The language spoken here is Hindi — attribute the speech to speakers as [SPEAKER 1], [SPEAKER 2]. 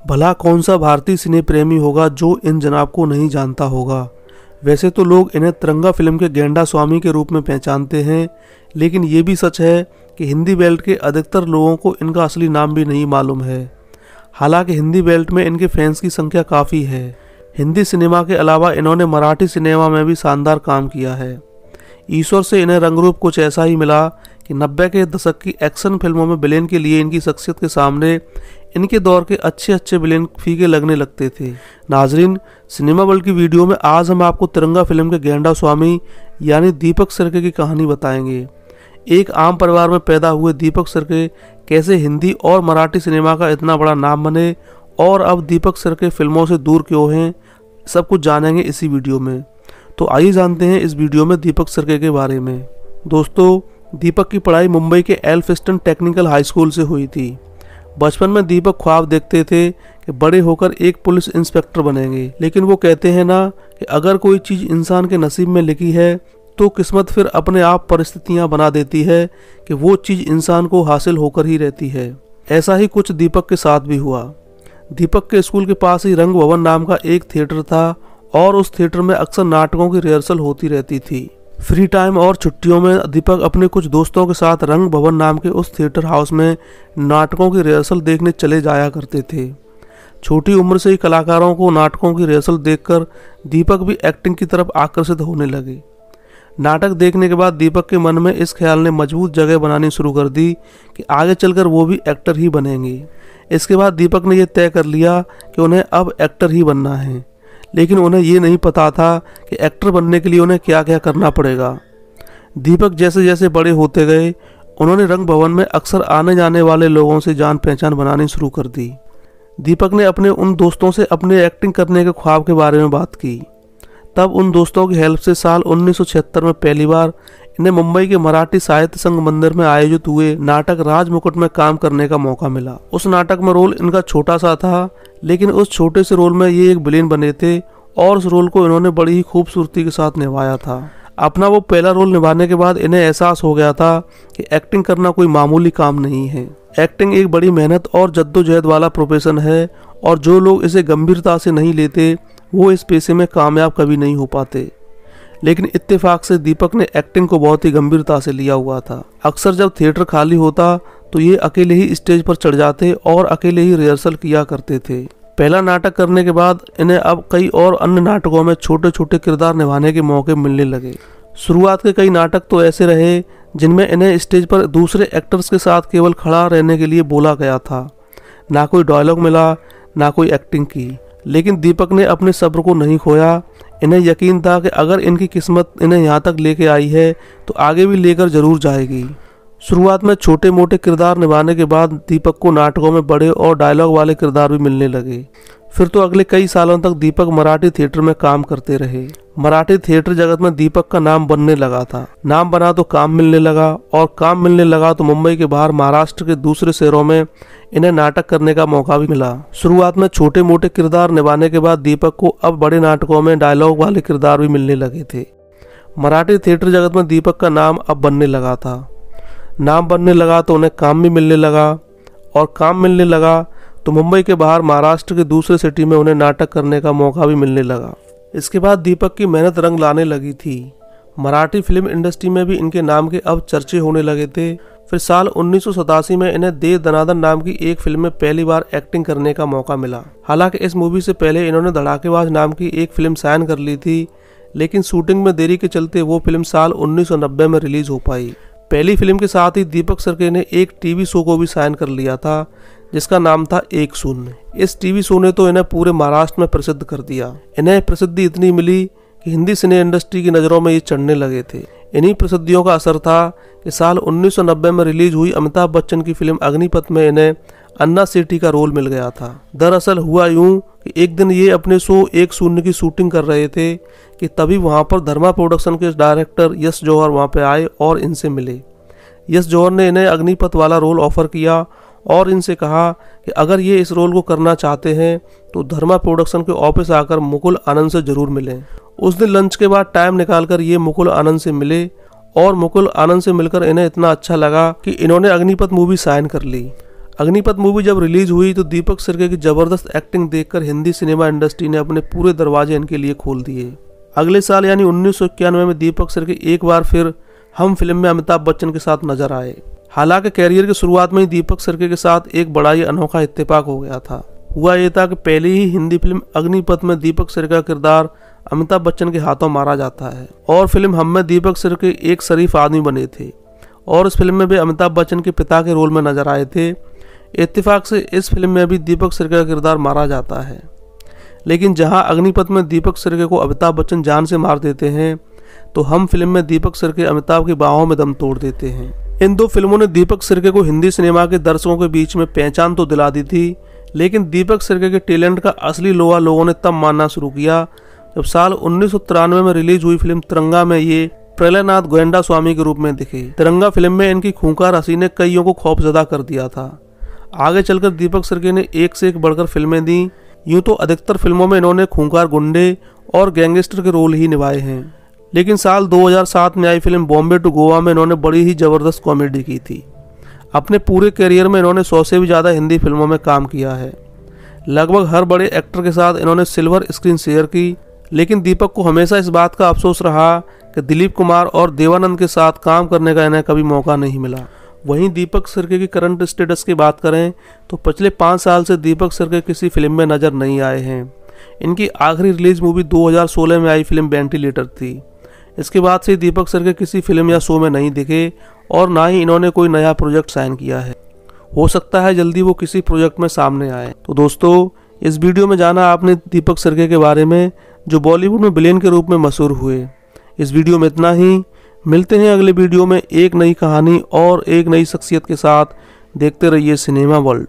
[SPEAKER 1] भला कौन सा भारतीय सिने प्रेमी होगा जो इन जनाब को नहीं जानता होगा। वैसे तो लोग इन्हें तिरंगा फिल्म के गेंडा स्वामी के रूप में पहचानते हैं, लेकिन ये भी सच है कि हिंदी बेल्ट के अधिकतर लोगों को इनका असली नाम भी नहीं मालूम है। हालांकि हिंदी बेल्ट में इनके फैंस की संख्या काफ़ी है। हिंदी सिनेमा के अलावा इन्होंने मराठी सिनेमा में भी शानदार काम किया है। ईश्वर से इन्हें रंग रूप कुछ ऐसा ही मिला कि 90 के दशक की एक्शन फिल्मों में विलेन के लिए इनकी शख्सियत के सामने इनके दौर के अच्छे विलेन फीके लगने लगते थे। नाजरीन, सिनेमा वर्ल्ड की वीडियो में आज हम आपको तिरंगा फिल्म के गेंडा स्वामी यानी दीपक सिरके की कहानी बताएंगे। एक आम परिवार में पैदा हुए दीपक सिरके कैसे हिंदी और मराठी सिनेमा का इतना बड़ा नाम बने और अब दीपक सिरके फिल्मों से दूर क्यों हैं, सब कुछ जानेंगे इसी वीडियो में। तो आइए जानते हैं इस वीडियो में दीपक सिरके के बारे में। दोस्तों, दीपक की पढ़ाई मुंबई के एल्फिस्टन टेक्निकल हाई स्कूल से हुई थी। बचपन में दीपक ख्वाब देखते थे कि बड़े होकर एक पुलिस इंस्पेक्टर बनेंगे, लेकिन वो कहते हैं ना कि अगर कोई चीज़ इंसान के नसीब में लिखी है तो किस्मत फिर अपने आप परिस्थितियां बना देती है कि वो चीज़ इंसान को हासिल होकर ही रहती है। ऐसा ही कुछ दीपक के साथ भी हुआ। दीपक के स्कूल के पास ही रंग भवन नाम का एक थिएटर था और उस थिएटर में अक्सर नाटकों की रिहर्सल होती रहती थी। फ्री टाइम और छुट्टियों में दीपक अपने कुछ दोस्तों के साथ रंग भवन नाम के उस थिएटर हाउस में नाटकों की रिहर्सल देखने चले जाया करते थे। छोटी उम्र से ही कलाकारों को नाटकों की रिहर्सल देखकर दीपक भी एक्टिंग की तरफ आकर्षित होने लगे। नाटक देखने के बाद दीपक के मन में इस ख्याल ने मजबूत जगह बनानी शुरू कर दी कि आगे चलकर वो भी एक्टर ही बनेंगे। इसके बाद दीपक ने यह तय कर लिया कि उन्हें अब एक्टर ही बनना है, लेकिन उन्हें ये नहीं पता था कि एक्टर बनने के लिए उन्हें क्या क्या करना पड़ेगा। दीपक जैसे जैसे बड़े होते गए, उन्होंने रंग भवन में अक्सर आने जाने वाले लोगों से जान पहचान बनानी शुरू कर दी। दीपक ने अपने उन दोस्तों से अपने एक्टिंग करने के ख्वाब के बारे में बात की। तब उन दोस्तों की हेल्प से साल 1976 में पहली बार इन्हें मुंबई के मराठी साहित्य संघ मंदिर में आयोजित हुए नाटक राजमुकुट में काम करने का मौका मिला। उस नाटक में रोल इनका छोटा सा था, लेकिन उस छोटे से रोल में ये एक विलेन बने थे और उस रोल को इन्होंने बड़ी ही खूबसूरती के साथ निभाया था। अपना वो पहला रोल निभाने के बाद इन्हें एहसास हो गया था कि एक्टिंग करना कोई मामूली काम नहीं है। एक्टिंग एक बड़ी मेहनत और जद्दोजहद वाला प्रोफेशन है और जो लोग इसे गंभीरता से नहीं लेते वो इस पेशे में कामयाब कभी नहीं हो पाते। लेकिन इत्तेफाक से दीपक ने एक्टिंग को बहुत ही गंभीरता से लिया हुआ था। अक्सर जब थिएटर खाली होता तो ये अकेले ही स्टेज पर चढ़ जाते और अकेले ही रिहर्सल किया करते थे। पहला नाटक करने के बाद इन्हें अब कई और अन्य नाटकों में छोटे छोटे किरदार निभाने के मौके मिलने लगे। शुरुआत के कई नाटक तो ऐसे रहे जिनमें इन्हें स्टेज पर दूसरे एक्टर्स के साथ केवल खड़ा रहने के लिए बोला गया था। ना कोई डायलॉग मिला, ना कोई एक्टिंग की, लेकिन दीपक ने अपने सब्र को नहीं खोया। इन्हें यकीन था कि अगर इनकी किस्मत इन्हें यहाँ तक लेके आई है तो आगे भी लेकर जरूर जाएगी। शुरुआत में छोटे मोटे किरदार निभाने के बाद दीपक को नाटकों में बड़े और डायलॉग वाले किरदार भी मिलने लगे। फिर तो अगले कई सालों तक दीपक मराठी थिएटर में काम करते रहे। मराठी थिएटर जगत में दीपक का नाम बनने लगा था। नाम बना तो काम मिलने लगा और काम मिलने लगा तो मुंबई के बाहर महाराष्ट्र के दूसरे शहरों में इन्हें नाटक करने का मौका भी मिला। शुरुआत में छोटे मोटे किरदार निभाने के बाद दीपक को अब बड़े नाटकों में डायलॉग वाले किरदार भी मिलने लगे थे। मराठी थिएटर जगत में दीपक का नाम अब बनने लगा था। नाम बनने लगा तो उन्हें काम भी मिलने लगा और काम मिलने लगा तो मुंबई के बाहर महाराष्ट्र के दूसरे सिटी में उन्हें नाटक करने का मौका भी मिलने लगा। इसके बाद दीपक की मेहनत रंग लाने लगी थी। मराठी फिल्म इंडस्ट्री में भी इनके नाम के अब चर्चे होने लगे थे। फिर साल 1987 में इन्हें दे दनादन नाम की एक फिल्म में पहली बार एक्टिंग करने का मौका मिला। हालांकि इस मूवी से पहले इन्होंने धड़ाकेबाज नाम की एक फिल्म साइन कर ली थी, लेकिन शूटिंग में देरी के चलते वो फिल्म साल 1990 में रिलीज हो पाई। पहली फिल्म के साथ ही दीपक सिरके ने एक टीवी शो को भी साइन कर लिया था जिसका नाम था 1-0। इस टीवी शो ने तो इन्हें पूरे महाराष्ट्र में प्रसिद्ध कर दिया। इन्हें प्रसिद्धि इतनी मिली कि हिंदी सिने इंडस्ट्री की नज़रों में ये चढ़ने लगे थे। इन्हीं प्रसिद्धियों का असर था कि साल 1990 में रिलीज हुई अमिताभ बच्चन की फिल्म अग्निपथ में इन्हें अन्ना सेठी का रोल मिल गया था। दरअसल हुआ यूं कि एक दिन ये अपने शो 1-0 की शूटिंग कर रहे थे कि तभी वहां पर धर्मा प्रोडक्शन के डायरेक्टर यश जौहर वहां पे आए और इनसे मिले। यश जौहर ने इन्हें अग्निपथ वाला रोल ऑफर किया और इनसे कहा कि अगर ये इस रोल को करना चाहते हैं तो धर्मा प्रोडक्शन के ऑफिस आकर मुकुल आनंद से जरूर मिलें। उस दिन लंच के बाद टाइम निकालकर ये मुकुल आनंद से मिले और मुकुल आनंद से मिलकर इन्हें इतना अच्छा लगा कि इन्होंने अग्निपथ मूवी साइन कर ली। अग्निपथ मूवी जब रिलीज हुई तो दीपक सिरके की जबरदस्त एक्टिंग देखकर हिंदी सिनेमा इंडस्ट्री ने अपने पूरे दरवाजे इनके लिए खोल दिए। अगले साल यानी 1991 में दीपक सिरके एक बार फिर हम फिल्म में अमिताभ बच्चन के साथ नजर आए। हालांकि कैरियर की शुरुआत में ही दीपक सिरके के साथ एक बड़ा ही अनोखा इत्तेफाक हो गया था। हुआ ये था कि पहले ही हिंदी फिल्म अग्निपथ में दीपक सिरके का किरदार अमिताभ बच्चन के हाथों मारा जाता है और फिल्म हम में दीपक सिरके एक शरीफ आदमी बने थे और इस फिल्म में भी अमिताभ बच्चन के पिता के रोल में नजर आए थे। इत्तेफाक से इस फिल्म में भी दीपक सिरके का किरदार मारा जाता है, लेकिन जहां अग्निपथ में दीपक सिरके को अमिताभ बच्चन जान से मार देते हैं तो हम फिल्म में दीपक सिरके अमिताभ की बाहों में दम तोड़ देते हैं। इन दो फिल्मों ने दीपक सिरके को हिंदी सिनेमा के दर्शकों के बीच में पहचान तो दिला दी थी, लेकिन दीपक सिरके के टैलेंट का असली लोहा लोगों ने तब मानना शुरू किया जब साल 1993 में रिलीज हुई फिल्म तिरंगा में ये प्रलयनाथ गोयंडा स्वामी के रूप में दिखे। तिरंगा फिल्म में इनकी खूंखार हंसी ने कईयों को खौफजदा कर दिया था। आगे चलकर दीपक सिरके ने एक से एक बढ़कर फिल्में दी। यूं तो अधिकतर फिल्मों में इन्होंने खूंखार गुंडे और गैंगस्टर के रोल ही निभाए हैं, लेकिन साल 2007 में आई फिल्म बॉम्बे टू गोवा में इन्होंने बड़ी ही जबरदस्त कॉमेडी की थी। अपने पूरे करियर में इन्होंने 100 से भी ज़्यादा हिंदी फिल्मों में काम किया है। लगभग हर बड़े एक्टर के साथ इन्होंने सिल्वर स्क्रीन शेयर की, लेकिन दीपक को हमेशा इस बात का अफसोस रहा कि दिलीप कुमार और देवानंद के साथ काम करने का इन्हें कभी मौका नहीं मिला। वहीं दीपक सिरके की करंट स्टेटस की बात करें तो पिछले 5 साल से दीपक सिरके किसी फिल्म में नज़र नहीं आए हैं। इनकी आखिरी रिलीज मूवी 2016 में आई फिल्म वेंटिलेटर थी। इसके बाद से दीपक सिरके किसी फिल्म या शो में नहीं दिखे और ना ही इन्होंने कोई नया प्रोजेक्ट साइन किया है। हो सकता है जल्दी वो किसी प्रोजेक्ट में सामने आए। तो दोस्तों, इस वीडियो में जाना आपने दीपक सिरके के बारे में, जो बॉलीवुड में विलेन के रूप में मशहूर हुए। इस वीडियो में इतना ही। मिलते हैं अगले वीडियो में एक नई कहानी और एक नई शख्सियत के साथ। देखते रहिए सिनेमा वर्ल्ड।